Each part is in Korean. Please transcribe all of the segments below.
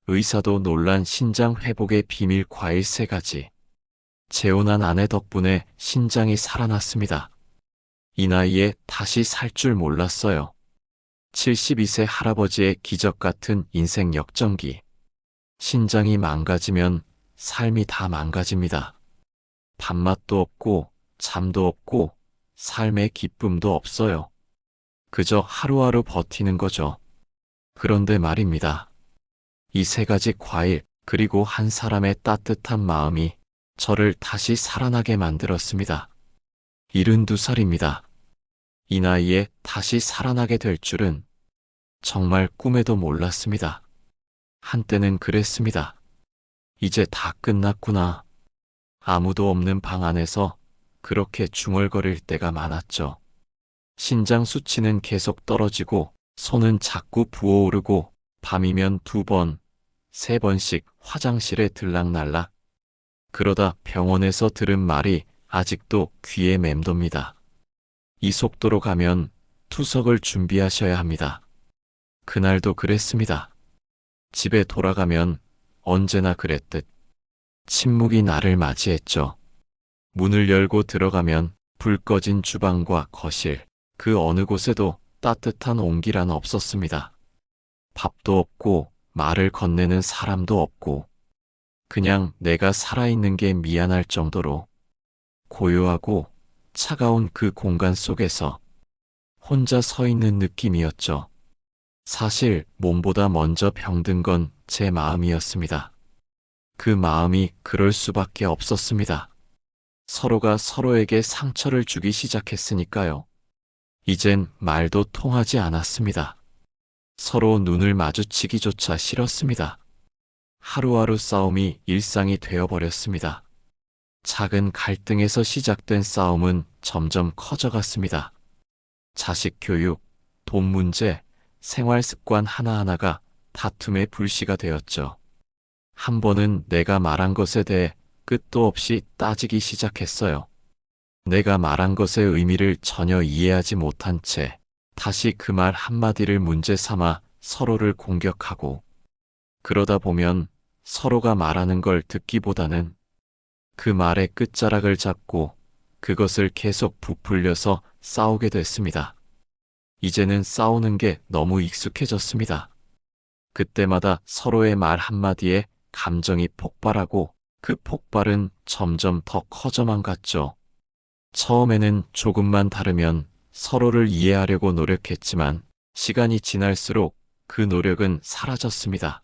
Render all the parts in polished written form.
의사도 놀란 신장 회복의 비밀 과일 3가지. 재혼한 아내 덕분에 신장이 살아났습니다. 이 나이에 다시 살 줄 몰랐어요. 72세 할아버지의 기적 같은 인생 역전기. 신장이 망가지면 삶이 다 망가집니다. 밥맛도 없고 잠도 없고 삶의 기쁨도 없어요. 그저 하루하루 버티는 거죠. 그런데 말입니다. 이 3가지 과일 그리고 한 사람의 따뜻한 마음이 저를 다시 살아나게 만들었습니다. 72살입니다. 이 나이에 다시 살아나게 될 줄은 정말 꿈에도 몰랐습니다. 한때는 그랬습니다. 이제 다 끝났구나. 아무도 없는 방 안에서 그렇게 중얼거릴 때가 많았죠. 신장 수치는 계속 떨어지고 손은 자꾸 부어오르고 밤이면 2번, 3번씩 화장실에 들락날락. 그러다 병원에서 들은 말이 아직도 귀에 맴돕니다. 이 속도로 가면 투석을 준비하셔야 합니다. 그날도 그랬습니다. 집에 돌아가면 언제나 그랬듯 침묵이 나를 맞이했죠. 문을 열고 들어가면 불 꺼진 주방과 거실, 그 어느 곳에도 따뜻한 온기란 없었습니다. 밥도 없고 말을 건네는 사람도 없고 그냥 내가 살아있는 게 미안할 정도로 고요하고 차가운 그 공간 속에서 혼자 서 있는 느낌이었죠. 사실 몸보다 먼저 병든 건 제 마음이었습니다. 그 마음이 그럴 수밖에 없었습니다. 서로가 서로에게 상처를 주기 시작했으니까요. 이젠 말도 통하지 않았습니다. 서로 눈을 마주치기조차 싫었습니다. 하루하루 싸움이 일상이 되어버렸습니다. 작은 갈등에서 시작된 싸움은 점점 커져갔습니다. 자식 교육, 돈 문제, 생활 습관 하나하나가 다툼의 불씨가 되었죠. 한 번은 내가 말한 것에 대해 끝도 없이 따지기 시작했어요. 내가 말한 것의 의미를 전혀 이해하지 못한 채 다시 그 말 한마디를 문제 삼아 서로를 공격하고, 그러다 보면 서로가 말하는 걸 듣기보다는 그 말의 끝자락을 잡고 그것을 계속 부풀려서 싸우게 됐습니다. 이제는 싸우는 게 너무 익숙해졌습니다. 그때마다 서로의 말 한마디에 감정이 폭발하고 그 폭발은 점점 더 커져만 갔죠. 처음에는 조금만 다르면 서로를 이해하려고 노력했지만 시간이 지날수록 그 노력은 사라졌습니다.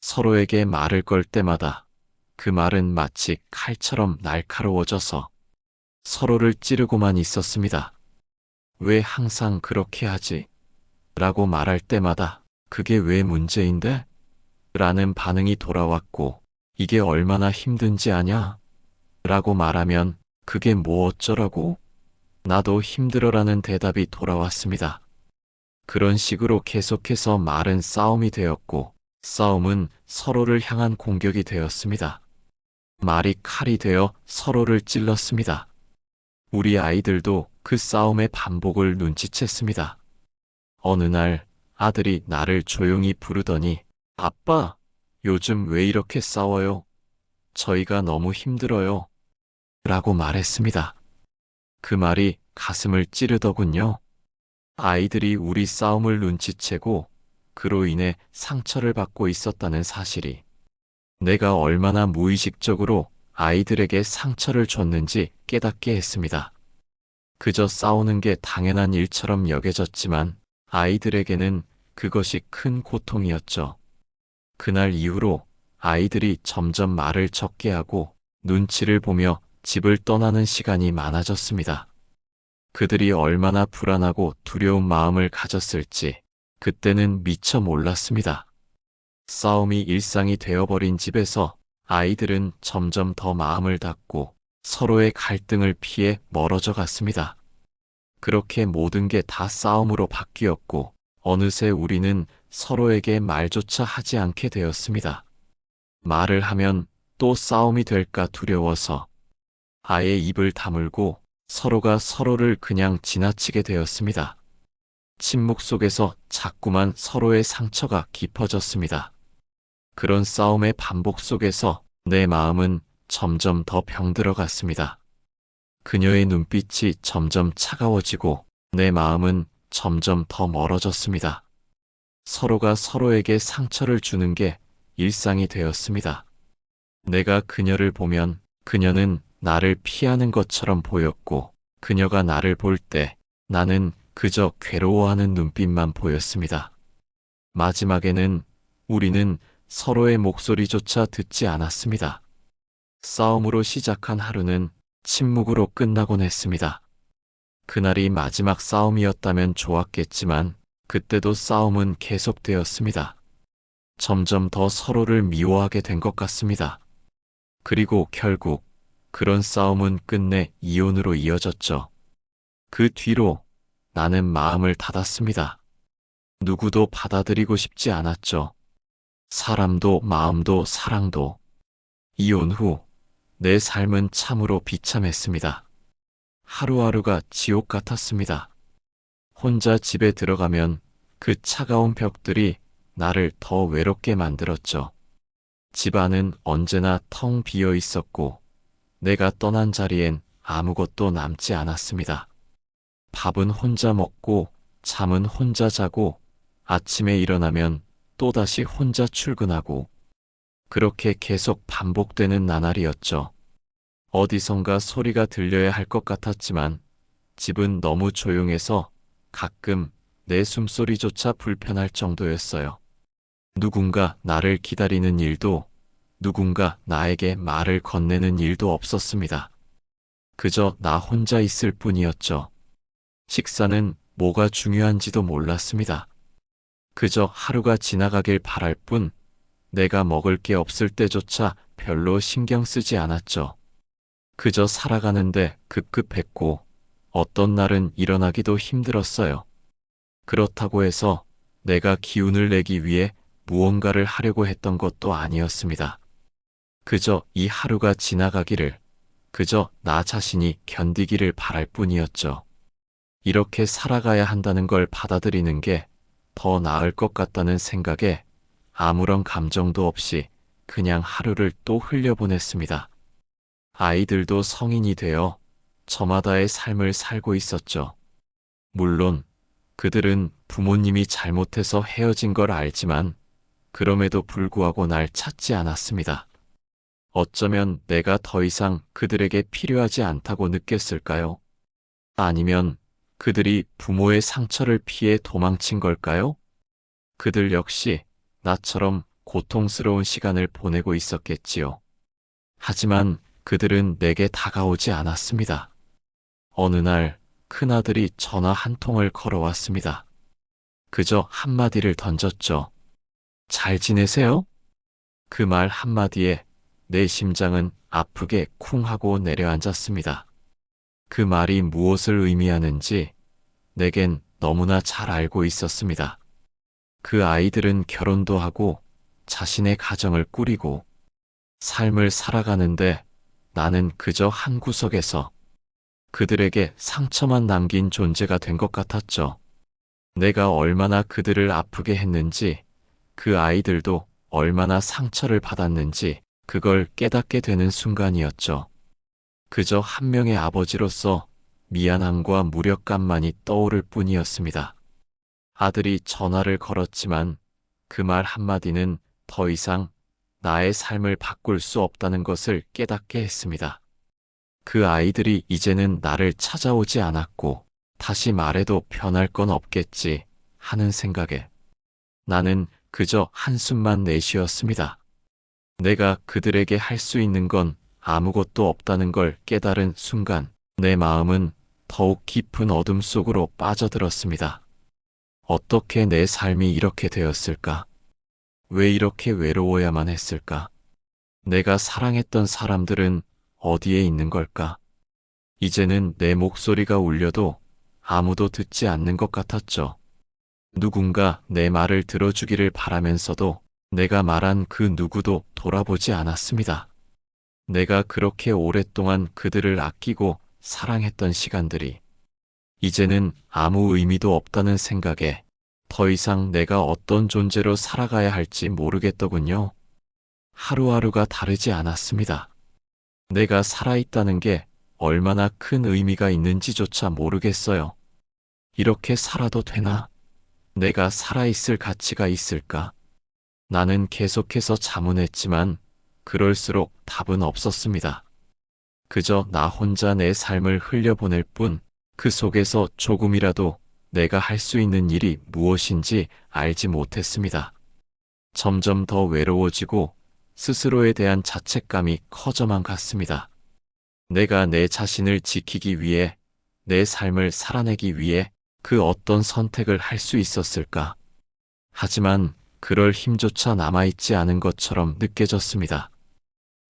서로에게 말을 걸 때마다 그 말은 마치 칼처럼 날카로워져서 서로를 찌르고만 있었습니다. 왜 항상 그렇게 하지? 라고 말할 때마다 그게 왜 문제인데? 라는 반응이 돌아왔고, 이게 얼마나 힘든지 아냐? 라고 말하면 그게 뭐 어쩌라고? 나도 힘들어라는 대답이 돌아왔습니다. 그런 식으로 계속해서 말은 싸움이 되었고, 싸움은 서로를 향한 공격이 되었습니다. 말이 칼이 되어 서로를 찔렀습니다. 우리 아이들도 그 싸움의 반복을 눈치챘습니다. 어느 날 아들이 나를 조용히 부르더니 아빠, 요즘 왜 이렇게 싸워요? 저희가 너무 힘들어요. 라고 말했습니다. 그 말이 가슴을 찌르더군요. 아이들이 우리 싸움을 눈치채고 그로 인해 상처를 받고 있었다는 사실이, 내가 얼마나 무의식적으로 아이들에게 상처를 줬는지 깨닫게 했습니다. 그저 싸우는 게 당연한 일처럼 여겨졌지만 아이들에게는 그것이 큰 고통이었죠. 그날 이후로 아이들이 점점 말을 적게 하고 눈치를 보며 집을 떠나는 시간이 많아졌습니다. 그들이 얼마나 불안하고 두려운 마음을 가졌을지 그때는 미처 몰랐습니다. 싸움이 일상이 되어버린 집에서 아이들은 점점 더 마음을 닫고 서로의 갈등을 피해 멀어져 갔습니다. 그렇게 모든 게 다 싸움으로 바뀌었고 어느새 우리는 서로에게 말조차 하지 않게 되었습니다. 말을 하면 또 싸움이 될까 두려워서 아예 입을 다물고 서로가 서로를 그냥 지나치게 되었습니다. 침묵 속에서 자꾸만 서로의 상처가 깊어졌습니다. 그런 싸움의 반복 속에서 내 마음은 점점 더 병들어갔습니다. 그녀의 눈빛이 점점 차가워지고 내 마음은 점점 더 멀어졌습니다. 서로가 서로에게 상처를 주는 게 일상이 되었습니다. 내가 그녀를 보면 그녀는 나를 피하는 것처럼 보였고, 그녀가 나를 볼 때 나는 그저 괴로워하는 눈빛만 보였습니다. 마지막에는 우리는 서로의 목소리조차 듣지 않았습니다. 싸움으로 시작한 하루는 침묵으로 끝나곤 했습니다. 그날이 마지막 싸움이었다면 좋았겠지만 그때도 싸움은 계속되었습니다. 점점 더 서로를 미워하게 된 것 같습니다. 그리고 결국 그런 싸움은 끝내 이혼으로 이어졌죠. 그 뒤로 나는 마음을 닫았습니다. 누구도 받아들이고 싶지 않았죠. 사람도 마음도 사랑도. 이혼 후 내 삶은 참으로 비참했습니다. 하루하루가 지옥 같았습니다. 혼자 집에 들어가면 그 차가운 벽들이 나를 더 외롭게 만들었죠. 집 안은 언제나 텅 비어 있었고 내가 떠난 자리엔 아무것도 남지 않았습니다. 밥은 혼자 먹고 잠은 혼자 자고 아침에 일어나면 또다시 혼자 출근하고 그렇게 계속 반복되는 나날이었죠. 어디선가 소리가 들려야 할 것 같았지만 집은 너무 조용해서 가끔 내 숨소리조차 불편할 정도였어요. 누군가 나를 기다리는 일도 누군가 나에게 말을 건네는 일도 없었습니다. 그저 나 혼자 있을 뿐이었죠. 식사는 뭐가 중요한지도 몰랐습니다. 그저 하루가 지나가길 바랄 뿐 내가 먹을 게 없을 때조차 별로 신경 쓰지 않았죠. 그저 살아가는데 급급했고 어떤 날은 일어나기도 힘들었어요. 그렇다고 해서 내가 기운을 내기 위해 무언가를 하려고 했던 것도 아니었습니다. 그저 이 하루가 지나가기를, 그저 나 자신이 견디기를 바랄 뿐이었죠. 이렇게 살아가야 한다는 걸 받아들이는 게 더 나을 것 같다는 생각에 아무런 감정도 없이 그냥 하루를 또 흘려보냈습니다. 아이들도 성인이 되어 저마다의 삶을 살고 있었죠. 물론 그들은 부모님이 잘못해서 헤어진 걸 알지만 그럼에도 불구하고 날 찾지 않았습니다. 어쩌면 내가 더 이상 그들에게 필요하지 않다고 느꼈을까요? 아니면 그들이 부모의 상처를 피해 도망친 걸까요? 그들 역시 나처럼 고통스러운 시간을 보내고 있었겠지요. 하지만 그들은 내게 다가오지 않았습니다. 어느 날 큰아들이 전화 한 통을 걸어왔습니다. 그저 한마디를 던졌죠. 잘 지내세요? 그 말 한마디에 내 심장은 아프게 쿵 하고 내려앉았습니다. 그 말이 무엇을 의미하는지 내겐 너무나 잘 알고 있었습니다. 그 아이들은 결혼도 하고 자신의 가정을 꾸리고 삶을 살아가는데 나는 그저 한 구석에서 그들에게 상처만 남긴 존재가 된 것 같았죠. 내가 얼마나 그들을 아프게 했는지, 그 아이들도 얼마나 상처를 받았는지 그걸 깨닫게 되는 순간이었죠. 그저 한 명의 아버지로서 미안함과 무력감만이 떠오를 뿐이었습니다. 아들이 전화를 걸었지만 그 말 한마디는 더 이상 나의 삶을 바꿀 수 없다는 것을 깨닫게 했습니다. 그 아이들이 이제는 나를 찾아오지 않았고 다시 말해도 변할 건 없겠지 하는 생각에 나는 그저 한숨만 내쉬었습니다. 내가 그들에게 할 수 있는 건 아무것도 없다는 걸 깨달은 순간 내 마음은 더욱 깊은 어둠 속으로 빠져들었습니다. 어떻게 내 삶이 이렇게 되었을까? 왜 이렇게 외로워야만 했을까? 내가 사랑했던 사람들은 어디에 있는 걸까? 이제는 내 목소리가 울려도 아무도 듣지 않는 것 같았죠. 누군가 내 말을 들어주기를 바라면서도 내가 말한 그 누구도 돌아보지 않았습니다. 내가 그렇게 오랫동안 그들을 아끼고 사랑했던 시간들이 이제는 아무 의미도 없다는 생각에 더 이상 내가 어떤 존재로 살아가야 할지 모르겠더군요. 하루하루가 다르지 않았습니다. 내가 살아있다는 게 얼마나 큰 의미가 있는지조차 모르겠어요. 이렇게 살아도 되나? 내가 살아있을 가치가 있을까? 나는 계속해서 자문했지만 그럴수록 답은 없었습니다. 그저 나 혼자 내 삶을 흘려보낼 뿐, 그 속에서 조금이라도 내가 할 수 있는 일이 무엇인지 알지 못했습니다. 점점 더 외로워지고 스스로에 대한 자책감이 커져만 갔습니다. 내가 내 자신을 지키기 위해, 내 삶을 살아내기 위해 그 어떤 선택을 할 수 있었을까? 하지만 그럴 힘조차 남아있지 않은 것처럼 느껴졌습니다.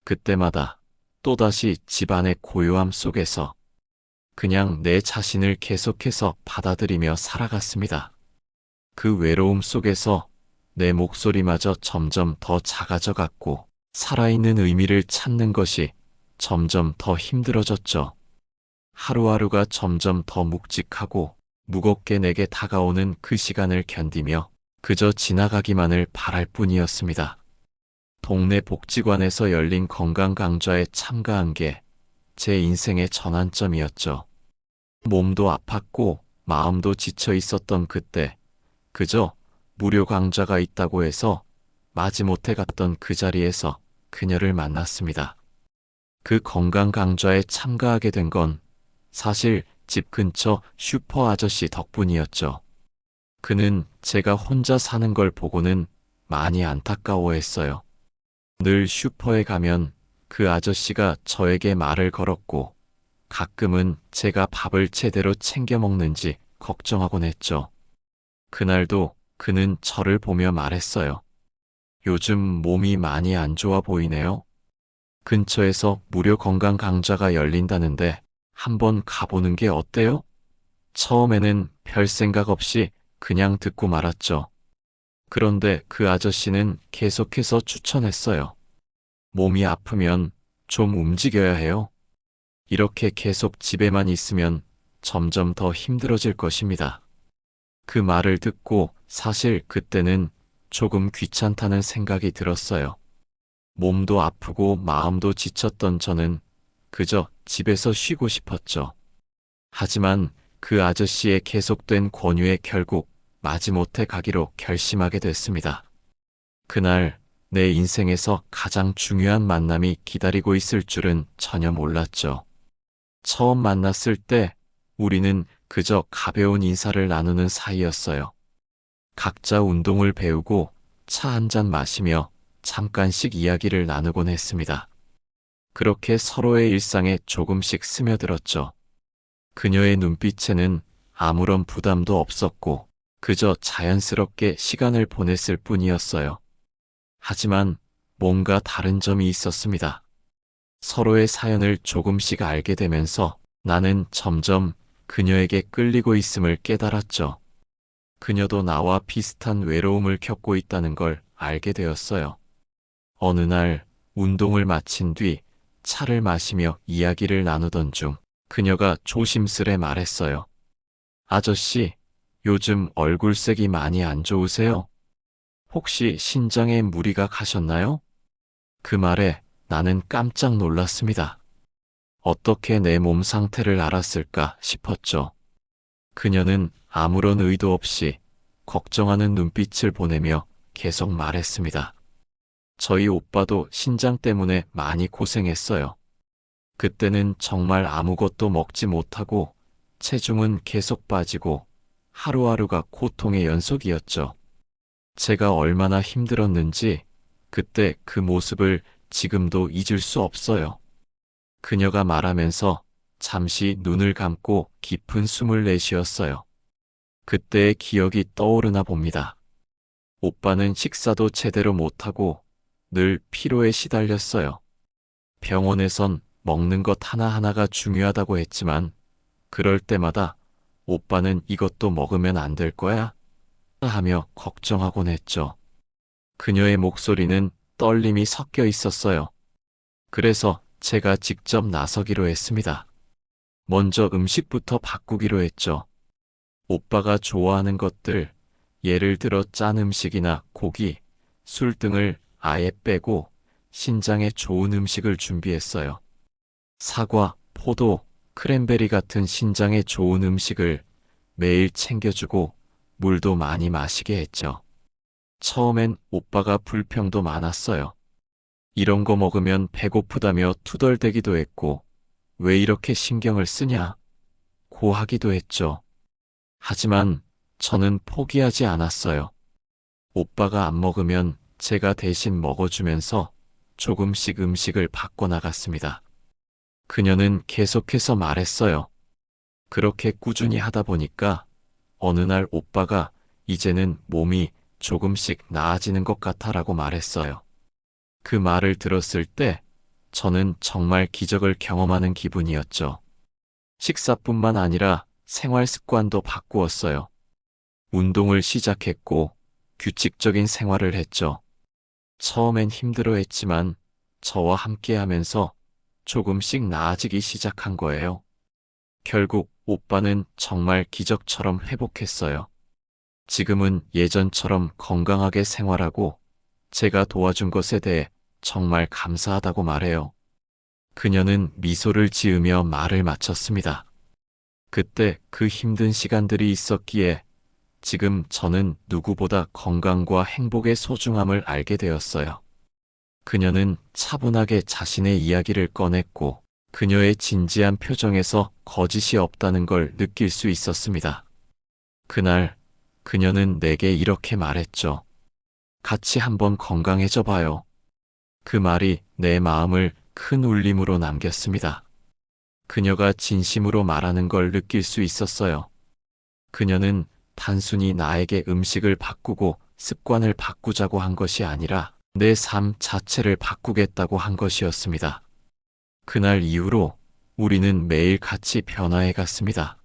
그때마다 또다시 집안의 고요함 속에서 그냥 내 자신을 계속해서 받아들이며 살아갔습니다. 그 외로움 속에서 내 목소리마저 점점 더 작아져 갔고, 살아있는 의미를 찾는 것이 점점 더 힘들어졌죠. 하루하루가 점점 더 묵직하고 무겁게 내게 다가오는 그 시간을 견디며 그저 지나가기만을 바랄 뿐이었습니다. 동네 복지관에서 열린 건강 강좌에 참가한 게 제 인생의 전환점이었죠. 몸도 아팠고 마음도 지쳐 있었던 그때, 그저 무료 강좌가 있다고 해서 마지못해 갔던 그 자리에서 그녀를 만났습니다. 그 건강 강좌에 참가하게 된 건 사실 집 근처 슈퍼 아저씨 덕분이었죠. 그는 제가 혼자 사는 걸 보고는 많이 안타까워했어요. 늘 슈퍼에 가면 그 아저씨가 저에게 말을 걸었고, 가끔은 제가 밥을 제대로 챙겨 먹는지 걱정하곤 했죠. 그날도 그는 저를 보며 말했어요. 요즘 몸이 많이 안 좋아 보이네요. 근처에서 무료 건강 강좌가 열린다는데 한번 가보는 게 어때요? 처음에는 별 생각 없이 그냥 듣고 말았죠. 그런데 그 아저씨는 계속해서 추천했어요. 몸이 아프면 좀 움직여야 해요. 이렇게 계속 집에만 있으면 점점 더 힘들어질 것입니다. 그 말을 듣고 사실 그때는 조금 귀찮다는 생각이 들었어요. 몸도 아프고 마음도 지쳤던 저는 그저 집에서 쉬고 싶었죠. 하지만 그 아저씨의 계속된 권유에 결국 마지못해 가기로 결심하게 됐습니다. 그날 내 인생에서 가장 중요한 만남이 기다리고 있을 줄은 전혀 몰랐죠. 처음 만났을 때 우리는 그저 가벼운 인사를 나누는 사이였어요. 각자 운동을 배우고 차 한 잔 마시며 잠깐씩 이야기를 나누곤 했습니다. 그렇게 서로의 일상에 조금씩 스며들었죠. 그녀의 눈빛에는 아무런 부담도 없었고 그저 자연스럽게 시간을 보냈을 뿐이었어요. 하지만 뭔가 다른 점이 있었습니다. 서로의 사연을 조금씩 알게 되면서 나는 점점 그녀에게 끌리고 있음을 깨달았죠. 그녀도 나와 비슷한 외로움을 겪고 있다는 걸 알게 되었어요. 어느 날 운동을 마친 뒤 차를 마시며 이야기를 나누던 중 그녀가 조심스레 말했어요. 아저씨, 요즘 얼굴색이 많이 안 좋으세요? 혹시 신장에 무리가 가셨나요? 그 말에 나는 깜짝 놀랐습니다. 어떻게 내 몸 상태를 알았을까 싶었죠. 그녀는 아무런 의도 없이 걱정하는 눈빛을 보내며 계속 말했습니다. 저희 오빠도 신장 때문에 많이 고생했어요. 그때는 정말 아무것도 먹지 못하고 체중은 계속 빠지고 하루하루가 고통의 연속이었죠. 제가 얼마나 힘들었는지 그때 그 모습을 지금도 잊을 수 없어요. 그녀가 말하면서 잠시 눈을 감고 깊은 숨을 내쉬었어요. 그때의 기억이 떠오르나 봅니다. 오빠는 식사도 제대로 못하고 늘 피로에 시달렸어요. 병원에선 먹는 것 하나하나가 중요하다고 했지만 그럴 때마다 오빠는 이것도 먹으면 안 될 거야? 하며 걱정하곤 했죠. 그녀의 목소리는 떨림이 섞여 있었어요. 그래서 제가 직접 나서기로 했습니다. 먼저 음식부터 바꾸기로 했죠. 오빠가 좋아하는 것들, 예를 들어 짠 음식이나 고기, 술 등을 아예 빼고 신장에 좋은 음식을 준비했어요. 사과, 포도, 크랜베리 같은 신장에 좋은 음식을 매일 챙겨주고 물도 많이 마시게 했죠. 처음엔 오빠가 불평도 많았어요. 이런 거 먹으면 배고프다며 투덜대기도 했고, 왜 이렇게 신경을 쓰냐? 고 하기도 했죠. 하지만 저는 포기하지 않았어요. 오빠가 안 먹으면 제가 대신 먹어주면서 조금씩 음식을 바꿔나갔습니다. 그녀는 계속해서 말했어요. 그렇게 꾸준히 하다 보니까 어느 날 오빠가 이제는 몸이 조금씩 나아지는 것 같아라고 말했어요. 그 말을 들었을 때 저는 정말 기적을 경험하는 기분이었죠. 식사뿐만 아니라 생활 습관도 바꾸었어요. 운동을 시작했고 규칙적인 생활을 했죠. 처음엔 힘들어했지만 저와 함께 하면서 조금씩 나아지기 시작한 거예요. 결국 오빠는 정말 기적처럼 회복했어요. 지금은 예전처럼 건강하게 생활하고 제가 도와준 것에 대해 정말 감사하다고 말해요. 그녀는 미소를 지으며 말을 마쳤습니다. 그때 그 힘든 시간들이 있었기에 지금 저는 누구보다 건강과 행복의 소중함을 알게 되었어요. 그녀는 차분하게 자신의 이야기를 꺼냈고 그녀의 진지한 표정에서 거짓이 없다는 걸 느낄 수 있었습니다. 그날 그녀는 내게 이렇게 말했죠. 같이 한번 건강해져 봐요. 그 말이 내 마음을 큰 울림으로 남겼습니다. 그녀가 진심으로 말하는 걸 느낄 수 있었어요. 그녀는 단순히 나에게 음식을 바꾸고 습관을 바꾸자고 한 것이 아니라 내 삶 자체를 바꾸겠다고 한 것이었습니다. 그날 이후로 우리는 매일 같이 변화해 갔습니다.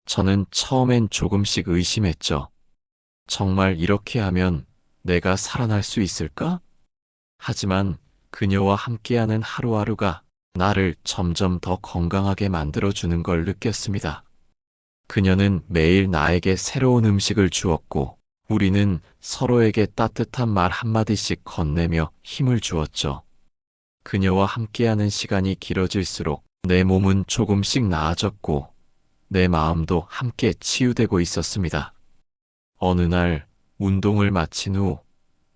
저는 처음엔 조금씩 의심했죠. 정말 이렇게 하면 내가 살아날 수 있을까? 하지만 그녀와 함께하는 하루하루가 나를 점점 더 건강하게 만들어주는 걸 느꼈습니다. 그녀는 매일 나에게 새로운 음식을 주었고, 우리는 서로에게 따뜻한 말 한마디씩 건네며 힘을 주었죠. 그녀와 함께하는 시간이 길어질수록 내 몸은 조금씩 나아졌고, 내 마음도 함께 치유되고 있었습니다. 어느 날 운동을 마친 후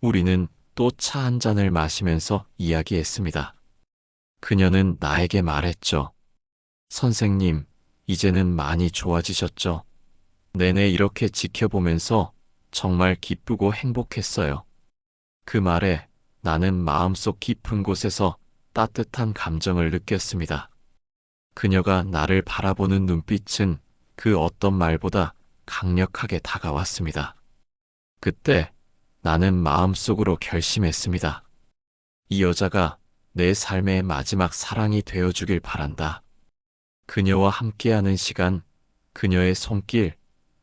우리는 또 차 한 잔을 마시면서 이야기했습니다. 그녀는 나에게 말했죠. 선생님, 이제는 많이 좋아지셨죠? 내내 이렇게 지켜보면서 정말 기쁘고 행복했어요. 그 말에 나는 마음속 깊은 곳에서 따뜻한 감정을 느꼈습니다. 그녀가 나를 바라보는 눈빛은 그 어떤 말보다 강력하게 다가왔습니다. 그때 나는 마음속으로 결심했습니다. 이 여자가 내 삶의 마지막 사랑이 되어주길 바란다. 그녀와 함께하는 시간, 그녀의 손길,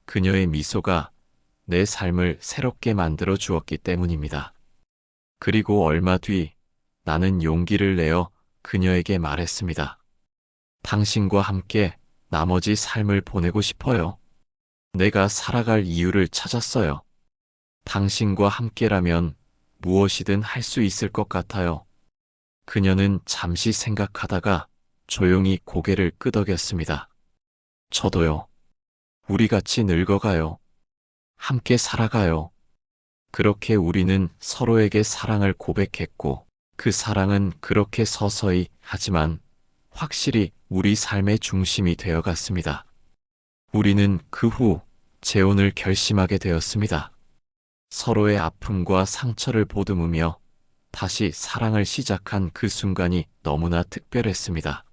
그녀의 미소가 내 삶을 새롭게 만들어 주었기 때문입니다. 그리고 얼마 뒤 나는 용기를 내어 그녀에게 말했습니다. 당신과 함께 나머지 삶을 보내고 싶어요. 내가 살아갈 이유를 찾았어요. 당신과 함께라면 무엇이든 할 수 있을 것 같아요. 그녀는 잠시 생각하다가 조용히 고개를 끄덕였습니다. 저도요. 우리 같이 늙어가요. 함께 살아가요. 그렇게 우리는 서로에게 사랑을 고백했고, 그 사랑은 그렇게 서서히 하지만 확실히 우리 삶의 중심이 되어갔습니다. 우리는 그 후 재혼을 결심하게 되었습니다. 서로의 아픔과 상처를 보듬으며 다시 사랑을 시작한 그 순간이 너무나 특별했습니다.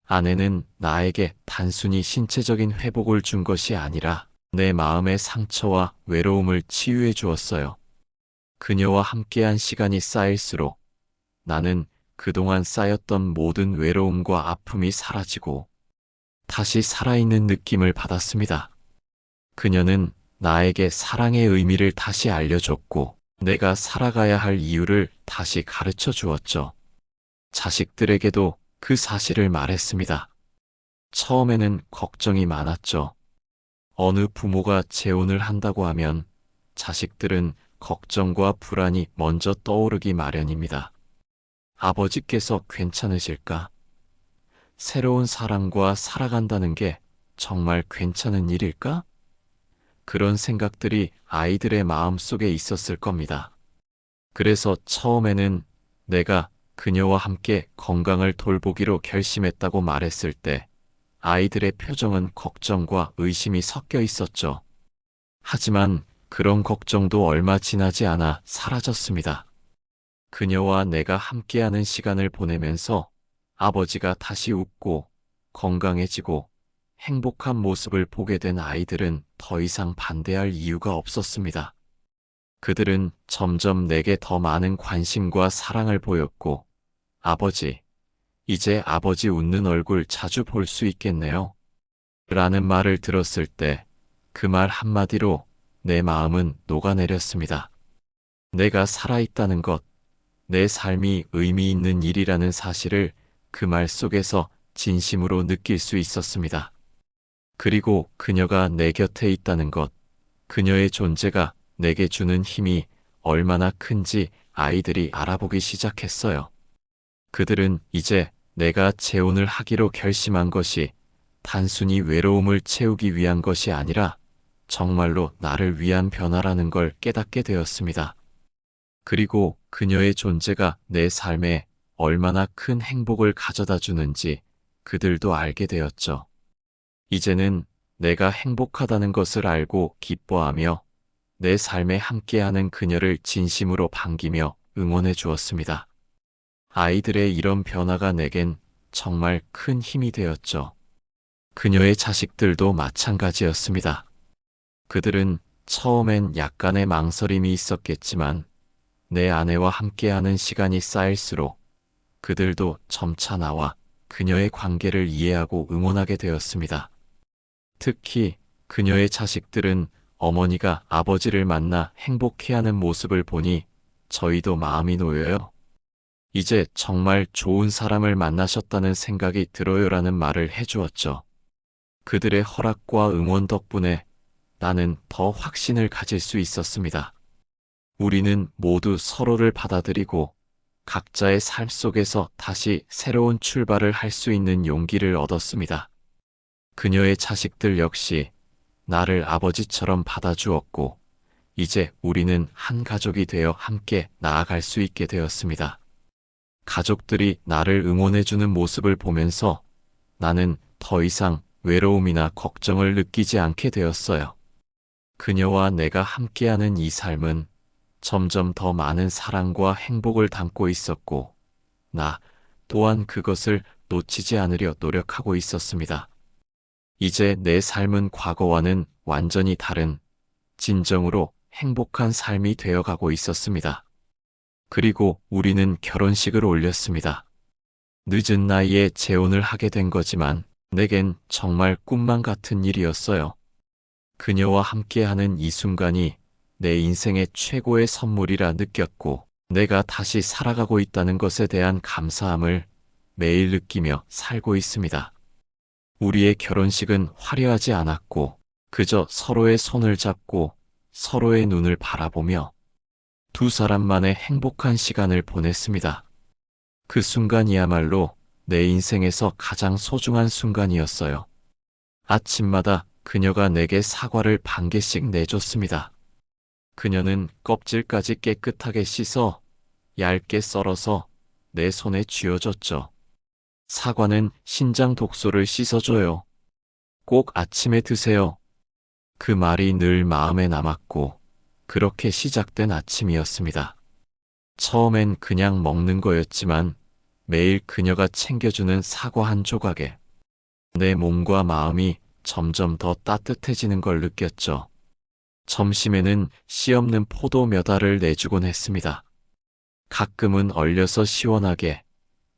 아내는 나에게 단순히 신체적인 회복을 준 것이 아니라 내 마음의 상처와 외로움을 치유해 주었어요. 그녀와 함께한 시간이 쌓일수록 나는 그동안 쌓였던 모든 외로움과 아픔이 사라지고 다시 살아있는 느낌을 받았습니다. 그녀는 나에게 사랑의 의미를 다시 알려줬고 내가 살아가야 할 이유를 다시 가르쳐 주었죠. 자식들에게도 그 사실을 말했습니다. 처음에는 걱정이 많았죠. 어느 부모가 재혼을 한다고 하면 자식들은 걱정과 불안이 먼저 떠오르기 마련입니다. 아버지께서 괜찮으실까? 새로운 사람과 살아간다는 게 정말 괜찮은 일일까? 그런 생각들이 아이들의 마음속에 있었을 겁니다. 그래서 처음에는 내가 그녀와 함께 건강을 돌보기로 결심했다고 말했을 때 아이들의 표정은 걱정과 의심이 섞여 있었죠. 하지만 그런 걱정도 얼마 지나지 않아 사라졌습니다. 그녀와 내가 함께하는 시간을 보내면서 아버지가 다시 웃고 건강해지고 행복한 모습을 보게 된 아이들은 더 이상 반대할 이유가 없었습니다. 그들은 점점 내게 더 많은 관심과 사랑을 보였고, 아버지, 이제 아버지 웃는 얼굴 자주 볼 수 있겠네요. 라는 말을 들었을 때 그 말 한마디로 내 마음은 녹아내렸습니다. 내가 살아있다는 것, 내 삶이 의미 있는 일이라는 사실을 그 말 속에서 진심으로 느낄 수 있었습니다. 그리고 그녀가 내 곁에 있다는 것, 그녀의 존재가 내게 주는 힘이 얼마나 큰지 아이들이 알아보기 시작했어요. 그들은 이제 내가 재혼을 하기로 결심한 것이 단순히 외로움을 채우기 위한 것이 아니라 정말로 나를 위한 변화라는 걸 깨닫게 되었습니다. 그리고 그녀의 존재가 내 삶에 얼마나 큰 행복을 가져다 주는지 그들도 알게 되었죠. 이제는 내가 행복하다는 것을 알고 기뻐하며 내 삶에 함께하는 그녀를 진심으로 반기며 응원해 주었습니다. 아이들의 이런 변화가 내겐 정말 큰 힘이 되었죠. 그녀의 자식들도 마찬가지였습니다. 그들은 처음엔 약간의 망설임이 있었겠지만 내 아내와 함께하는 시간이 쌓일수록 그들도 점차 나와 그녀의 관계를 이해하고 응원하게 되었습니다. 특히 그녀의 자식들은 어머니가 아버지를 만나 행복해하는 모습을 보니 저희도 마음이 놓여요. 이제 정말 좋은 사람을 만나셨다는 생각이 들어요라는 말을 해주었죠. 그들의 허락과 응원 덕분에 나는 더 확신을 가질 수 있었습니다. 우리는 모두 서로를 받아들이고 각자의 삶 속에서 다시 새로운 출발을 할 수 있는 용기를 얻었습니다. 그녀의 자식들 역시 나를 아버지처럼 받아주었고, 이제 우리는 한 가족이 되어 함께 나아갈 수 있게 되었습니다. 가족들이 나를 응원해주는 모습을 보면서 나는 더 이상 외로움이나 걱정을 느끼지 않게 되었어요. 그녀와 내가 함께하는 이 삶은 점점 더 많은 사랑과 행복을 담고 있었고, 나 또한 그것을 놓치지 않으려 노력하고 있었습니다. 이제 내 삶은 과거와는 완전히 다른 진정으로 행복한 삶이 되어가고 있었습니다. 그리고 우리는 결혼식을 올렸습니다. 늦은 나이에 재혼을 하게 된 거지만 내겐 정말 꿈만 같은 일이었어요. 그녀와 함께하는 이 순간이 내 인생의 최고의 선물이라 느꼈고 내가 다시 살아가고 있다는 것에 대한 감사함을 매일 느끼며 살고 있습니다. 우리의 결혼식은 화려하지 않았고 그저 서로의 손을 잡고 서로의 눈을 바라보며 두 사람만의 행복한 시간을 보냈습니다. 그 순간이야말로 내 인생에서 가장 소중한 순간이었어요. 아침마다 그녀가 내게 사과를 반 개씩 내줬습니다. 그녀는 껍질까지 깨끗하게 씻어 얇게 썰어서 내 손에 쥐어줬죠. 사과는 신장 독소를 씻어줘요. 꼭 아침에 드세요. 그 말이 늘 마음에 남았고 그렇게 시작된 아침이었습니다. 처음엔 그냥 먹는 거였지만 매일 그녀가 챙겨주는 사과 한 조각에 내 몸과 마음이 점점 더 따뜻해지는 걸 느꼈죠. 점심에는 씨 없는 포도 몇 알을 내주곤 했습니다. 가끔은 얼려서 시원하게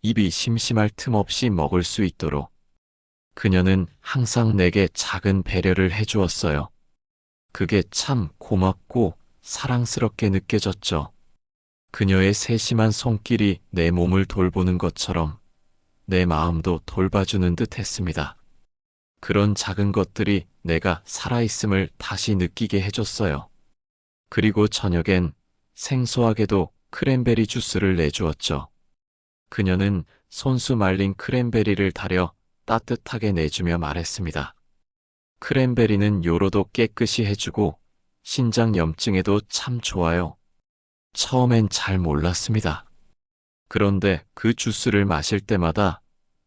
입이 심심할 틈 없이 먹을 수 있도록 그녀는 항상 내게 작은 배려를 해주었어요. 그게 참 고맙고 사랑스럽게 느껴졌죠. 그녀의 세심한 손길이 내 몸을 돌보는 것처럼 내 마음도 돌봐주는 듯 했습니다. 그런 작은 것들이 내가 살아있음을 다시 느끼게 해줬어요. 그리고 저녁엔 생소하게도 크랜베리 주스를 내주었죠. 그녀는 손수 말린 크랜베리를 다려 따뜻하게 내주며 말했습니다. 크랜베리는 요로도 깨끗이 해주고 신장 염증에도 참 좋아요. 처음엔 잘 몰랐습니다. 그런데 그 주스를 마실 때마다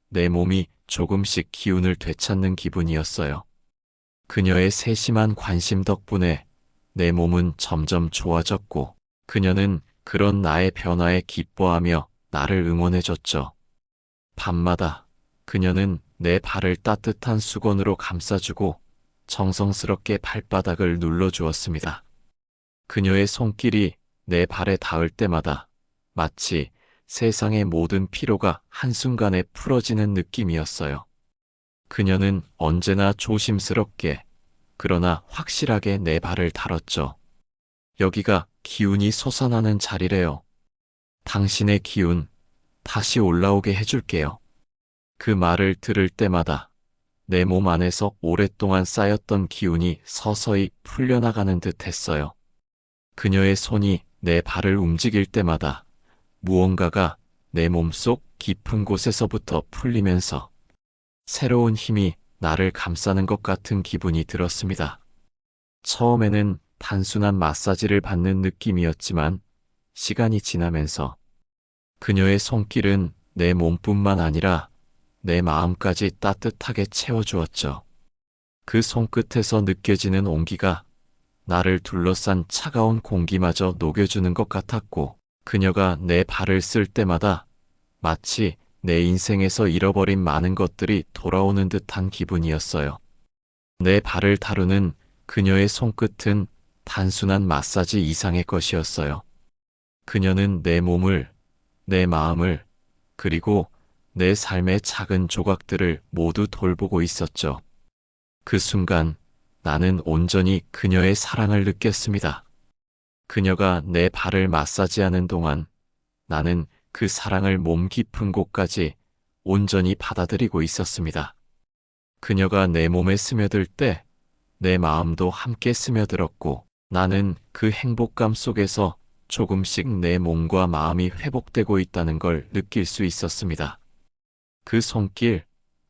내 몸이 조금씩 기운을 되찾는 기분이었어요. 그녀의 세심한 관심 덕분에 내 몸은 점점 좋아졌고 그녀는 그런 나의 변화에 기뻐하며 나를 응원해줬죠. 밤마다 그녀는 내 발을 따뜻한 수건으로 감싸주고 정성스럽게 발바닥을 눌러주었습니다. 그녀의 손길이 내 발에 닿을 때마다 마치 세상의 모든 피로가 한순간에 풀어지는 느낌이었어요. 그녀는 언제나 조심스럽게 그러나 확실하게 내 발을 다뤘죠. 여기가 기운이 솟아나는 자리래요. 당신의 기운 다시 올라오게 해줄게요. 그 말을 들을 때마다 내 몸 안에서 오랫동안 쌓였던 기운이 서서히 풀려나가는 듯 했어요. 그녀의 손이 내 발을 움직일 때마다 무언가가 내 몸속 깊은 곳에서부터 풀리면서 새로운 힘이 나를 감싸는 것 같은 기분이 들었습니다. 처음에는 단순한 마사지를 받는 느낌이었지만 시간이 지나면서 그녀의 손길은 내 몸뿐만 아니라 내 마음까지 따뜻하게 채워주었죠. 그 손끝에서 느껴지는 온기가 나를 둘러싼 차가운 공기마저 녹여주는 것 같았고 그녀가 내 발을 쓸 때마다 마치 내 인생에서 잃어버린 많은 것들이 돌아오는 듯한 기분이었어요. 내 발을 다루는 그녀의 손끝은 단순한 마사지 이상의 것이었어요. 그녀는 내 몸을, 내 마음을, 그리고 내 삶의 작은 조각들을 모두 돌보고 있었죠. 그 순간 나는 온전히 그녀의 사랑을 느꼈습니다. 그녀가 내 발을 마사지하는 동안 나는 그 사랑을 몸 깊은 곳까지 온전히 받아들이고 있었습니다. 그녀가 내 몸에 스며들 때 내 마음도 함께 스며들었고 나는 그 행복감 속에서 조금씩 내 몸과 마음이 회복되고 있다는 걸 느낄 수 있었습니다. 그 손길,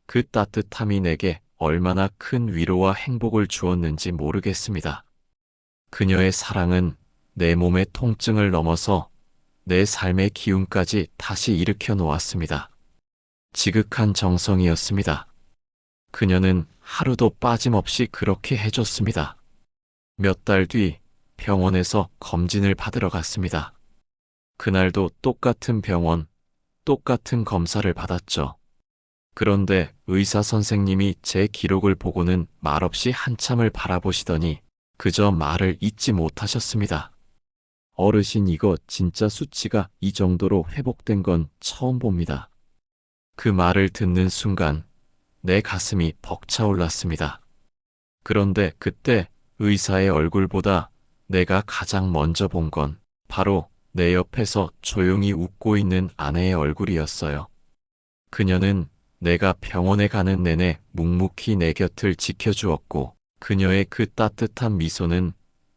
그 따뜻함이 내게 얼마나 큰 위로와 행복을 주었는지 모르겠습니다. 그녀의 사랑은 내 몸의 통증을 넘어서 내 삶의 기운까지 다시 일으켜 놓았습니다. 지극한 정성이었습니다. 그녀는 하루도 빠짐없이 그렇게 해줬습니다. 몇 달 뒤 병원에서 검진을 받으러 갔습니다. 그날도 똑같은 병원, 똑같은 검사를 받았죠. 그런데 의사 선생님이 제 기록을 보고는 말없이 한참을 바라보시더니 그저 말을 잇지 못하셨습니다. 어르신, 이거 진짜 수치가 이 정도로 회복된 건 처음 봅니다. 그 말을 듣는 순간 내 가슴이 벅차올랐습니다. 그런데 그때 의사의 얼굴보다 내가 가장 먼저 본 건 바로 내 옆에서 조용히 웃고 있는 아내의 얼굴이었어요. 그녀는 내가 병원에 가는 내내 묵묵히 내 곁을 지켜주었고 그녀의 그 따뜻한 미소는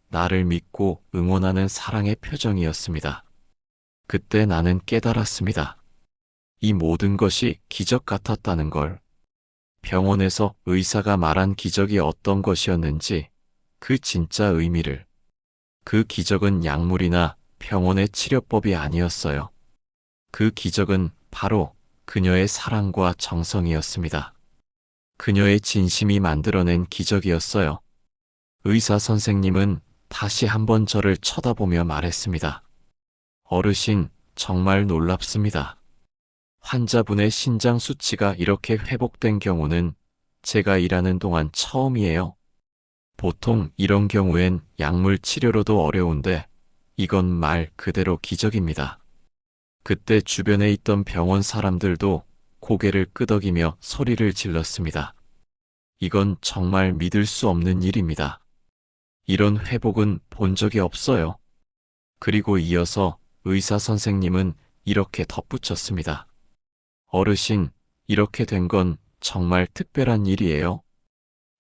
나를 믿고 응원하는 사랑의 표정이었습니다. 그때 나는 깨달았습니다. 이 모든 것이 기적 같았다는 걸. 병원에서 의사가 말한 기적이 어떤 것이었는지, 그 진짜 의미를. 그 기적은 약물이나 병원의 치료법이 아니었어요. 그 기적은 바로 그녀의 사랑과 정성이었습니다. 그녀의 진심이 만들어낸 기적이었어요. 의사 선생님은 다시 한번 저를 쳐다보며 말했습니다. 어르신, 정말 놀랍습니다. 환자분의 신장 수치가 이렇게 회복된 경우는 제가 일하는 동안 처음이에요. 보통 이런 경우엔 약물 치료로도 어려운데 이건 말 그대로 기적입니다. 그때 주변에 있던 병원 사람들도 고개를 끄덕이며 소리를 질렀습니다. 이건 정말 믿을 수 없는 일입니다. 이런 회복은 본 적이 없어요. 그리고 이어서 의사 선생님은 이렇게 덧붙였습니다. 어르신, 이렇게 된 건 정말 특별한 일이에요.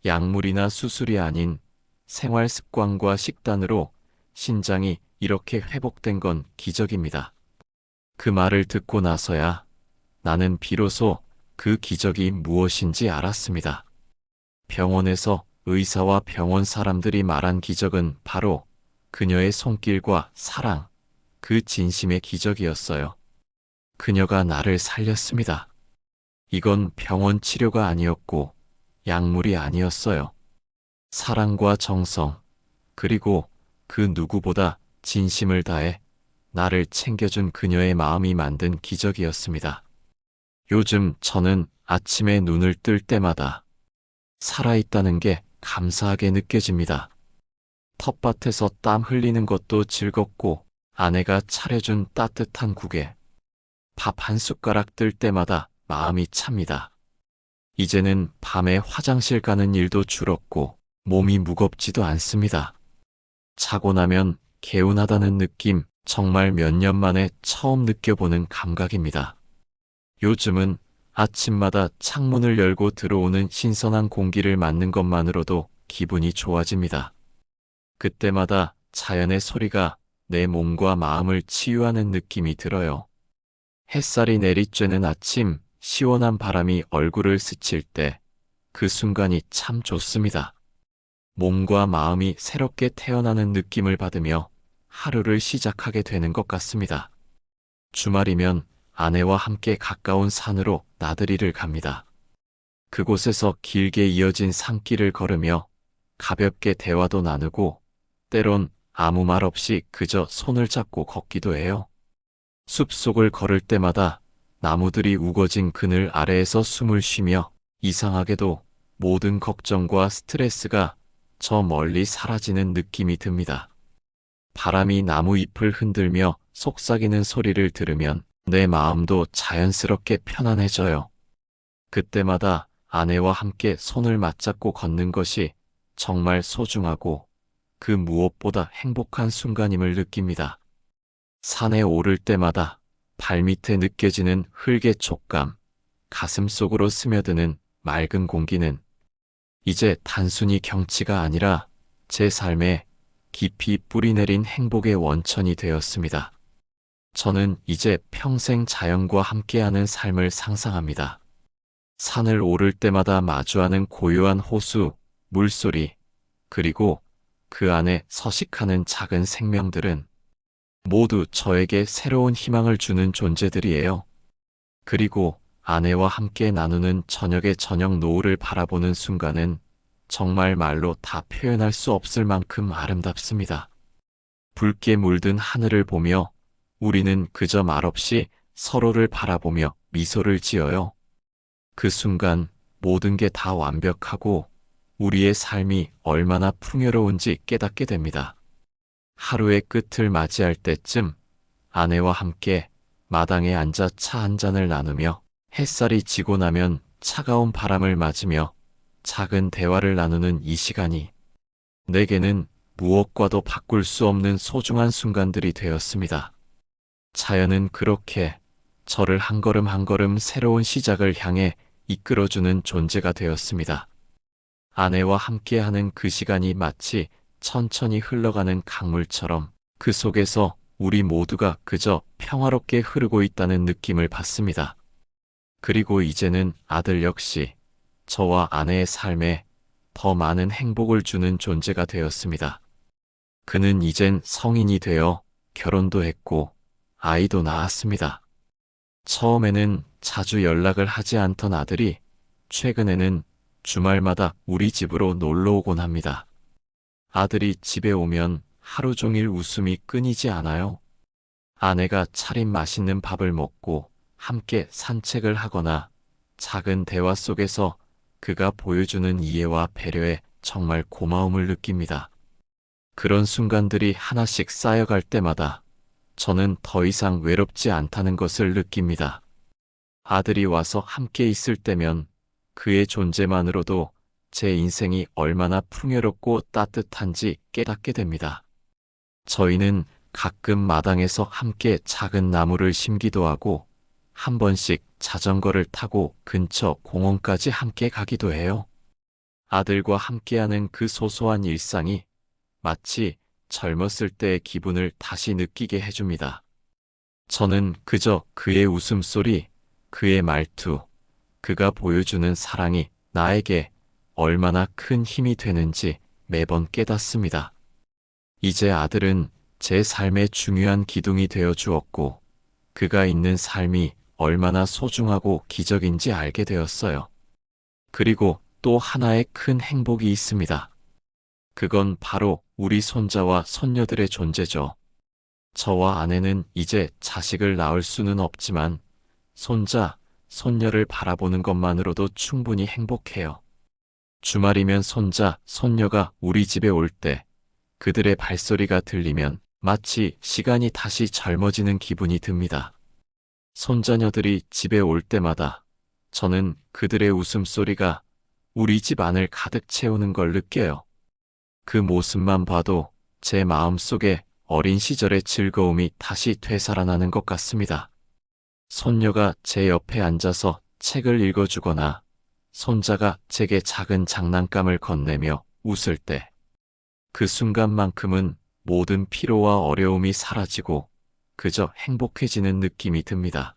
약물이나 수술이 아닌 생활 습관과 식단으로 신장이 이렇게 회복된 건 기적입니다. 그 말을 듣고 나서야 나는 비로소 그 기적이 무엇인지 알았습니다. 병원에서 의사와 병원 사람들이 말한 기적은 바로 그녀의 손길과 사랑, 그 진심의 기적이었어요. 그녀가 나를 살렸습니다. 이건 병원 치료가 아니었고 약물이 아니었어요. 사랑과 정성, 그리고 그 누구보다 진심을 다해 나를 챙겨준 그녀의 마음이 만든 기적이었습니다. 요즘 저는 아침에 눈을 뜰 때마다 살아있다는 게 감사하게 느껴집니다. 텃밭에서 땀 흘리는 것도 즐겁고 아내가 차려준 따뜻한 국에 밥 한 숟가락 뜰 때마다 마음이 찹니다. 이제는 밤에 화장실 가는 일도 줄었고 몸이 무겁지도 않습니다. 자고 나면 개운하다는 느낌, 정말 몇 년 만에 처음 느껴보는 감각입니다. 요즘은 아침마다 창문을 열고 들어오는 신선한 공기를 맞는 것만으로도 기분이 좋아집니다. 그때마다 자연의 소리가 내 몸과 마음을 치유하는 느낌이 들어요. 햇살이 내리쬐는 아침, 시원한 바람이 얼굴을 스칠 때 그 순간이 참 좋습니다. 몸과 마음이 새롭게 태어나는 느낌을 받으며 하루를 시작하게 되는 것 같습니다. 주말이면 아내와 함께 가까운 산으로 나들이를 갑니다. 그곳에서 길게 이어진 산길을 걸으며 가볍게 대화도 나누고 때론 아무 말 없이 그저 손을 잡고 걷기도 해요. 숲속을 걸을 때마다 나무들이 우거진 그늘 아래에서 숨을 쉬며 이상하게도 모든 걱정과 스트레스가 저 멀리 사라지는 느낌이 듭니다. 바람이 나무 잎을 흔들며 속삭이는 소리를 들으면 내 마음도 자연스럽게 편안해져요. 그때마다 아내와 함께 손을 맞잡고 걷는 것이 정말 소중하고 그 무엇보다 행복한 순간임을 느낍니다. 산에 오를 때마다 발밑에 느껴지는 흙의 촉감, 가슴 속으로 스며드는 맑은 공기는 이제 단순히 경치가 아니라 제 삶에 깊이 뿌리내린 행복의 원천이 되었습니다. 저는 이제 평생 자연과 함께하는 삶을 상상합니다. 산을 오를 때마다 마주하는 고요한 호수, 물소리, 그리고 그 안에 서식하는 작은 생명들은 모두 저에게 새로운 희망을 주는 존재들이에요. 그리고 아내와 함께 나누는 저녁의 저녁 노을을 바라보는 순간은 정말 말로 다 표현할 수 없을 만큼 아름답습니다. 붉게 물든 하늘을 보며 우리는 그저 말없이 서로를 바라보며 미소를 지어요. 그 순간 모든 게 다 완벽하고 우리의 삶이 얼마나 풍요로운지 깨닫게 됩니다. 하루의 끝을 맞이할 때쯤 아내와 함께 마당에 앉아 차 한 잔을 나누며 햇살이 지고 나면 차가운 바람을 맞으며 작은 대화를 나누는 이 시간이 내게는 무엇과도 바꿀 수 없는 소중한 순간들이 되었습니다. 자연은 그렇게 저를 한 걸음 한 걸음 새로운 시작을 향해 이끌어주는 존재가 되었습니다. 아내와 함께하는 그 시간이 마치 천천히 흘러가는 강물처럼 그 속에서 우리 모두가 그저 평화롭게 흐르고 있다는 느낌을 받습니다. 그리고 이제는 아들 역시 저와 아내의 삶에 더 많은 행복을 주는 존재가 되었습니다. 그는 이젠 성인이 되어 결혼도 했고 아이도 낳았습니다. 처음에는 자주 연락을 하지 않던 아들이 최근에는 주말마다 우리 집으로 놀러 오곤 합니다. 아들이 집에 오면 하루 종일 웃음이 끊이지 않아요. 아내가 차린 맛있는 밥을 먹고 함께 산책을 하거나 작은 대화 속에서 그가 보여주는 이해와 배려에 정말 고마움을 느낍니다. 그런 순간들이 하나씩 쌓여갈 때마다 저는 더 이상 외롭지 않다는 것을 느낍니다. 아들이 와서 함께 있을 때면 그의 존재만으로도 제 인생이 얼마나 풍요롭고 따뜻한지 깨닫게 됩니다. 저희는 가끔 마당에서 함께 작은 나무를 심기도 하고 한 번씩 자전거를 타고 근처 공원까지 함께 가기도 해요. 아들과 함께하는 그 소소한 일상이 마치 젊었을 때의 기분을 다시 느끼게 해줍니다. 저는 그저 그의 웃음소리, 그의 말투, 그가 보여주는 사랑이 나에게 얼마나 큰 힘이 되는지 매번 깨닫습니다. 이제 아들은 제 삶의 중요한 기둥이 되어 주었고, 그가 있는 삶이 얼마나 소중하고 기적인지 알게 되었어요. 그리고 또 하나의 큰 행복이 있습니다. 그건 바로 우리 손자와 손녀들의 존재죠. 저와 아내는 이제 자식을 낳을 수는 없지만 손자, 손녀를 바라보는 것만으로도 충분히 행복해요. 주말이면 손자, 손녀가 우리 집에 올 때 그들의 발소리가 들리면 마치 시간이 다시 젊어지는 기분이 듭니다. 손자녀들이 집에 올 때마다 저는 그들의 웃음소리가 우리 집 안을 가득 채우는 걸 느껴요. 그 모습만 봐도 제 마음속에 어린 시절의 즐거움이 다시 되살아나는 것 같습니다. 손녀가 제 옆에 앉아서 책을 읽어주거나 손자가 제게 작은 장난감을 건네며 웃을 때 그 순간만큼은 모든 피로와 어려움이 사라지고 그저 행복해지는 느낌이 듭니다.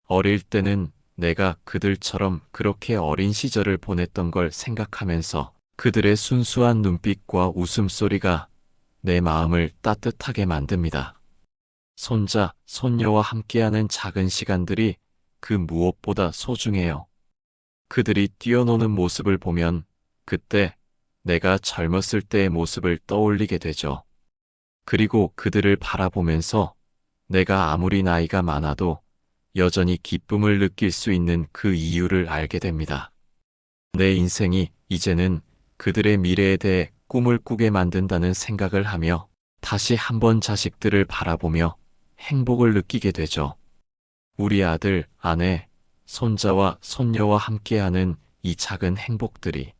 어릴 때는 내가 그들처럼 그렇게 어린 시절을 보냈던 걸 생각하면서 그들의 순수한 눈빛과 웃음소리가 내 마음을 따뜻하게 만듭니다. 손자, 손녀와 함께하는 작은 시간들이 그 무엇보다 소중해요. 그들이 뛰어노는 모습을 보면 그때 내가 젊었을 때의 모습을 떠올리게 되죠. 그리고 그들을 바라보면서 내가 아무리 나이가 많아도 여전히 기쁨을 느낄 수 있는 그 이유를 알게 됩니다. 내 인생이 이제는 그들의 미래에 대해 꿈을 꾸게 만든다는 생각을 하며 다시 한번 자식들을 바라보며 행복을 느끼게 되죠. 우리 아들, 아내, 손자와 손녀와 함께하는 이 작은 행복들이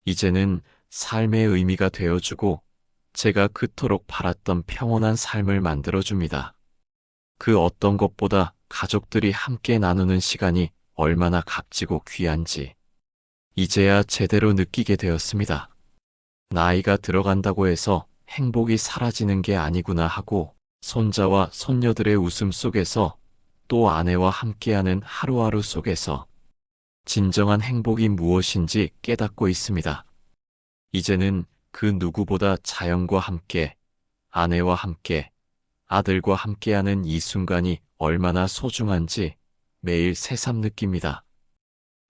이제는 삶의 의미가 되어주고 제가 그토록 바랐던 평온한 삶을 만들어줍니다. 그 어떤 것보다 가족들이 함께 나누는 시간이 얼마나 값지고 귀한지 이제야 제대로 느끼게 되었습니다. 나이가 들어간다고 해서 행복이 사라지는 게 아니구나 하고 손자와 손녀들의 웃음 속에서 또 아내와 함께하는 하루하루 속에서 진정한 행복이 무엇인지 깨닫고 있습니다. 이제는 그 누구보다 자연과 함께, 아내와 함께, 아들과 함께하는 이 순간이 얼마나 소중한지 매일 새삼 느낍니다.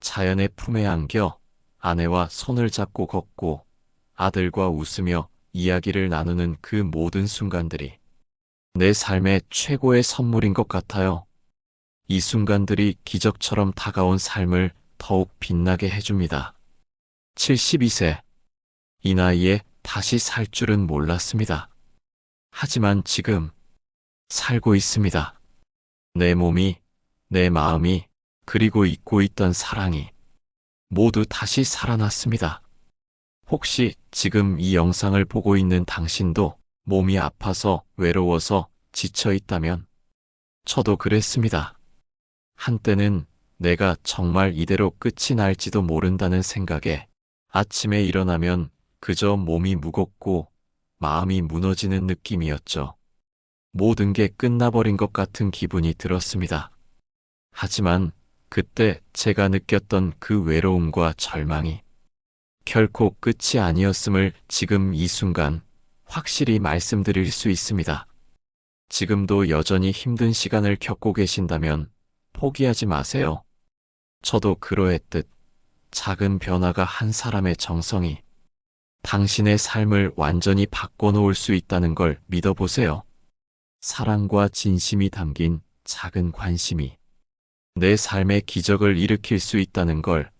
자연의 품에 안겨 아내와 손을 잡고 걷고 아들과 웃으며 이야기를 나누는 그 모든 순간들이 내 삶의 최고의 선물인 것 같아요. 이 순간들이 기적처럼 다가온 삶을 더욱 빛나게 해줍니다. 72세. 이 나이에 다시 살 줄은 몰랐습니다. 하지만 지금 살고 있습니다. 내 몸이, 내 마음이, 그리고 잊고 있던 사랑이 모두 다시 살아났습니다. 혹시 지금 이 영상을 보고 있는 당신도 몸이 아파서 외로워서 지쳐 있다면 저도 그랬습니다. 한때는 내가 정말 이대로 끝이 날지도 모른다는 생각에 아침에 일어나면 그저 몸이 무겁고 마음이 무너지는 느낌이었죠. 모든 게 끝나버린 것 같은 기분이 들었습니다. 하지만 그때 제가 느꼈던 그 외로움과 절망이 결코 끝이 아니었음을 지금 이 순간 확실히 말씀드릴 수 있습니다. 지금도 여전히 힘든 시간을 겪고 계신다면 포기하지 마세요. 저도 그러했듯 작은 변화가 한 사람의 정성이 당신의 삶을 완전히 바꿔놓을 수 있다는 걸 믿어보세요. 사랑과 진심이 담긴 작은 관심이 내 삶의 기적을 일으킬 수 있다는 걸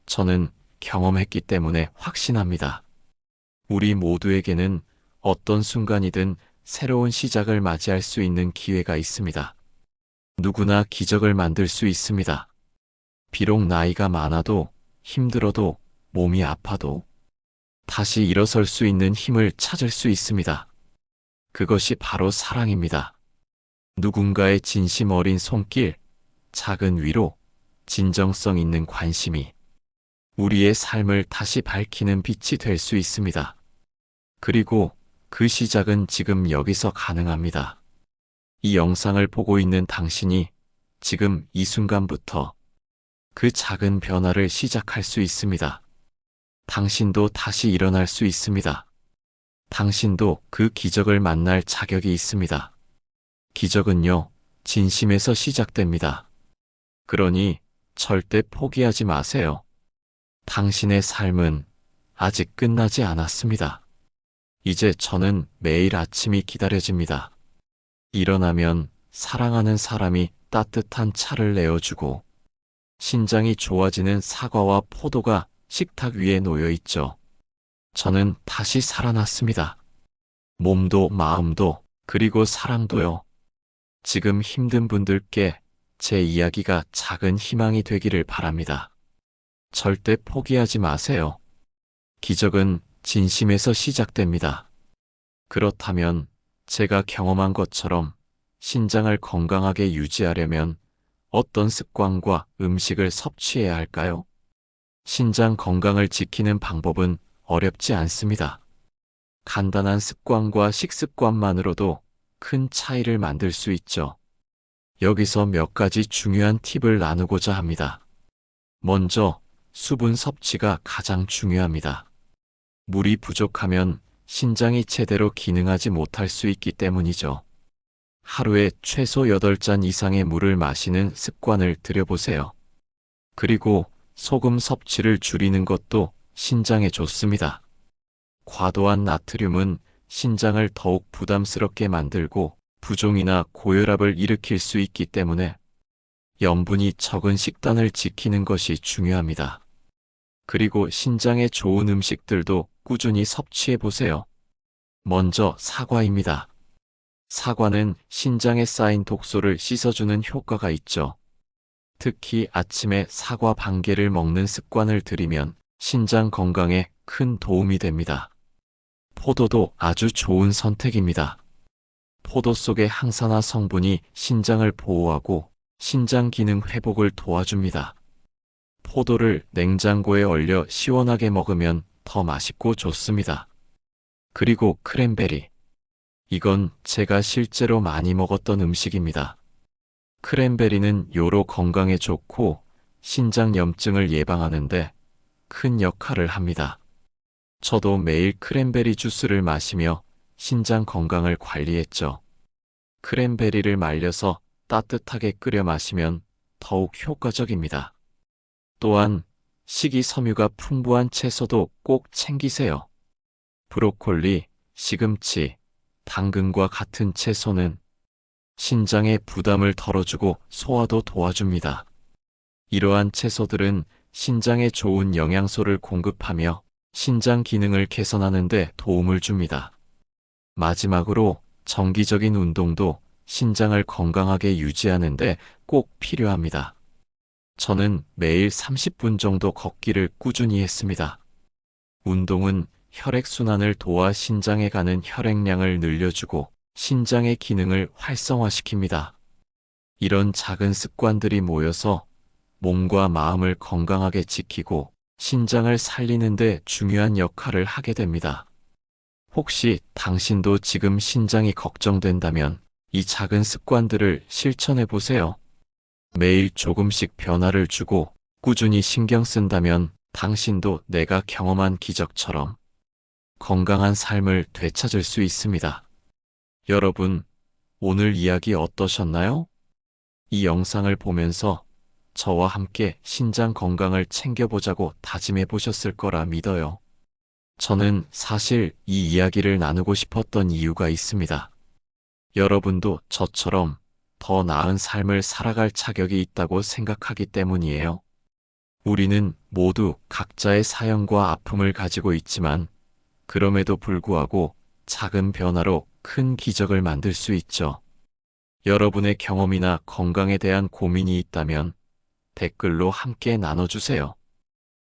저는 경험했기 때문에 확신합니다. 우리 모두에게는 어떤 순간이든 새로운 시작을 맞이할 수 있는 기회가 있습니다. 누구나 기적을 만들 수 있습니다. 비록 나이가 많아도 힘들어도 몸이 아파도 다시 일어설 수 있는 힘을 찾을 수 있습니다. 그것이 바로 사랑입니다. 누군가의 진심 어린 손길, 작은 위로, 진정성 있는 관심이 우리의 삶을 다시 밝히는 빛이 될 수 있습니다. 그리고 그 시작은 지금 여기서 가능합니다. 이 영상을 보고 있는 당신이 지금 이 순간부터 그 작은 변화를 시작할 수 있습니다. 당신도 다시 일어날 수 있습니다. 당신도 그 기적을 만날 자격이 있습니다. 기적은요, 진심에서 시작됩니다. 그러니 절대 포기하지 마세요. 당신의 삶은 아직 끝나지 않았습니다. 이제 저는 매일 아침이 기다려집니다. 일어나면 사랑하는 사람이 따뜻한 차를 내어주고 신장이 좋아지는 사과와 포도가 식탁 위에 놓여 있죠. 저는 다시 살아났습니다. 몸도 마음도 그리고 사랑도요. 지금 힘든 분들께 제 이야기가 작은 희망이 되기를 바랍니다. 절대 포기하지 마세요. 기적은 진심에서 시작됩니다. 그렇다면 제가 경험한 것처럼 신장을 건강하게 유지하려면 어떤 습관과 음식을 섭취해야 할까요? 신장 건강을 지키는 방법은 어렵지 않습니다. 간단한 습관과 식습관만으로도 큰 차이를 만들 수 있죠. 여기서 몇 가지 중요한 팁을 나누고자 합니다. 먼저, 수분 섭취가 가장 중요합니다. 물이 부족하면 신장이 제대로 기능하지 못할 수 있기 때문이죠. 하루에 최소 8잔 이상의 물을 마시는 습관을 들여보세요. 그리고 소금 섭취를 줄이는 것도 신장에 좋습니다. 과도한 나트륨은 신장을 더욱 부담스럽게 만들고 부종이나 고혈압을 일으킬 수 있기 때문에 염분이 적은 식단을 지키는 것이 중요합니다. 그리고 신장에 좋은 음식들도 꾸준히 섭취해 보세요. 먼저 사과입니다. 사과는 신장에 쌓인 독소를 씻어주는 효과가 있죠. 특히 아침에 사과 반 개를 먹는 습관을 들이면 신장 건강에 큰 도움이 됩니다. 포도도 아주 좋은 선택입니다. 포도 속의 항산화 성분이 신장을 보호하고 신장 기능 회복을 도와줍니다. 포도를 냉장고에 얼려 시원하게 먹으면 더 맛있고 좋습니다. 그리고 크랜베리. 이건 제가 실제로 많이 먹었던 음식입니다. 크랜베리는 요로 건강에 좋고 신장 염증을 예방하는데 큰 역할을 합니다. 저도 매일 크랜베리 주스를 마시며 신장 건강을 관리했죠. 크랜베리를 말려서 따뜻하게 끓여 마시면 더욱 효과적입니다. 또한 식이섬유가 풍부한 채소도 꼭 챙기세요. 브로콜리, 시금치, 당근과 같은 채소는 신장의 부담을 덜어주고 소화도 도와줍니다. 이러한 채소들은 신장에 좋은 영양소를 공급하며 신장 기능을 개선하는 데 도움을 줍니다. 마지막으로 정기적인 운동도 신장을 건강하게 유지하는 데 꼭 필요합니다. 저는 매일 30분 정도 걷기를 꾸준히 했습니다. 운동은 혈액순환을 도와 신장에 가는 혈액량을 늘려주고 신장의 기능을 활성화시킵니다. 이런 작은 습관들이 모여서 몸과 마음을 건강하게 지키고 신장을 살리는 데 중요한 역할을 하게 됩니다. 혹시 당신도 지금 신장이 걱정된다면 이 작은 습관들을 실천해 보세요. 매일 조금씩 변화를 주고 꾸준히 신경 쓴다면 당신도 내가 경험한 기적처럼 건강한 삶을 되찾을 수 있습니다. 여러분, 오늘 이야기 어떠셨나요? 이 영상을 보면서 저와 함께 신장 건강을 챙겨보자고 다짐해 보셨을 거라 믿어요. 저는 사실 이 이야기를 나누고 싶었던 이유가 있습니다. 여러분도 저처럼 더 나은 삶을 살아갈 자격이 있다고 생각하기 때문이에요. 우리는 모두 각자의 사연과 아픔을 가지고 있지만 그럼에도 불구하고 작은 변화로 큰 기적을 만들 수 있죠. 여러분의 경험이나 건강에 대한 고민이 있다면 댓글로 함께 나눠주세요.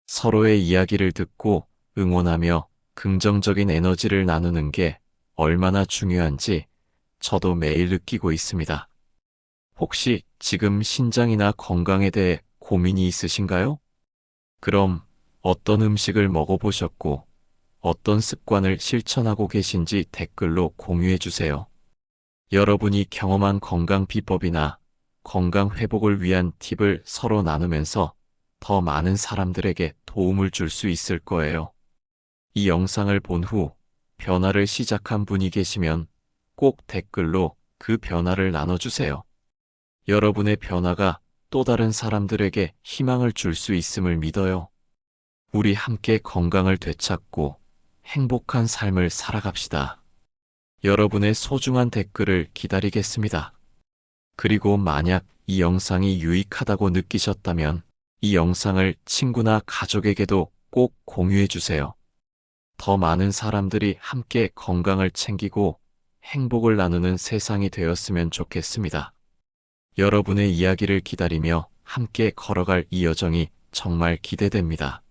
서로의 이야기를 듣고 응원하며 긍정적인 에너지를 나누는 게 얼마나 중요한지 저도 매일 느끼고 있습니다. 혹시 지금 신장이나 건강에 대해 고민이 있으신가요? 그럼 어떤 음식을 먹어보셨고 어떤 습관을 실천하고 계신지 댓글로 공유해 주세요. 여러분이 경험한 건강 비법이나 건강 회복을 위한 팁을 서로 나누면서 더 많은 사람들에게 도움을 줄 수 있을 거예요. 이 영상을 본 후 변화를 시작한 분이 계시면 꼭 댓글로 그 변화를 나눠주세요. 여러분의 변화가 또 다른 사람들에게 희망을 줄 수 있음을 믿어요. 우리 함께 건강을 되찾고 행복한 삶을 살아갑시다. 여러분의 소중한 댓글을 기다리겠습니다. 그리고 만약 이 영상이 유익하다고 느끼셨다면 이 영상을 친구나 가족에게도 꼭 공유해 주세요. 더 많은 사람들이 함께 건강을 챙기고 행복을 나누는 세상이 되었으면 좋겠습니다. 여러분의 이야기를 기다리며 함께 걸어갈 이 여정이 정말 기대됩니다.